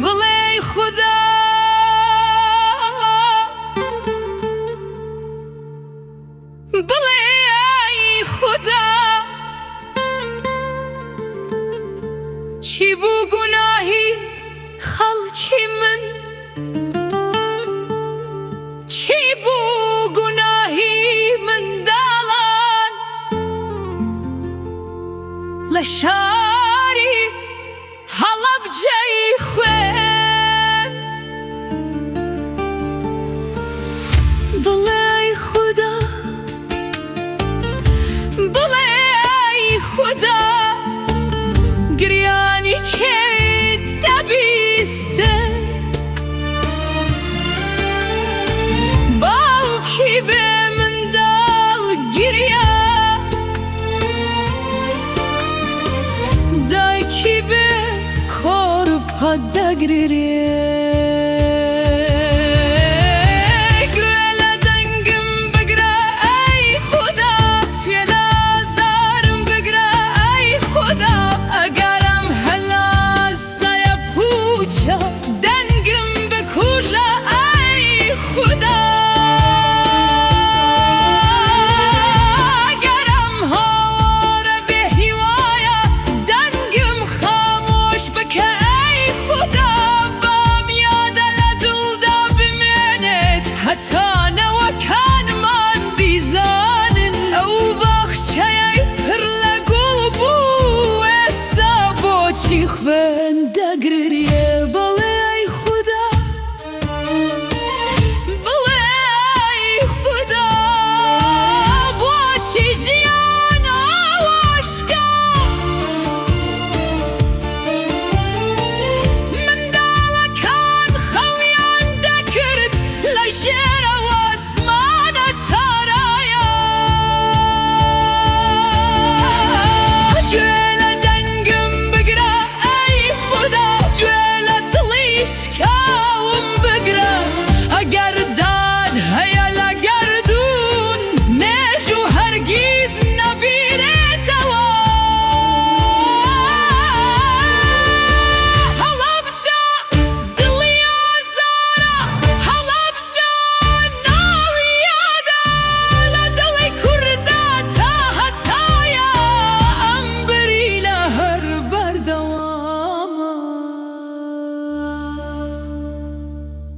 بڵێ خوددا بڵێ ئای خوددا چی بوو گوناهی خەڵکی من چی بوو گوناهی منداڵان لە شاری هەڵەبجەی خوێن بڵێ ئای خوددا بڵێ ئای خوددا گریانی کێ دەبیستێ باوکی بێ منداڵ گریە دایکی بێ کۆڕپە دەگرێ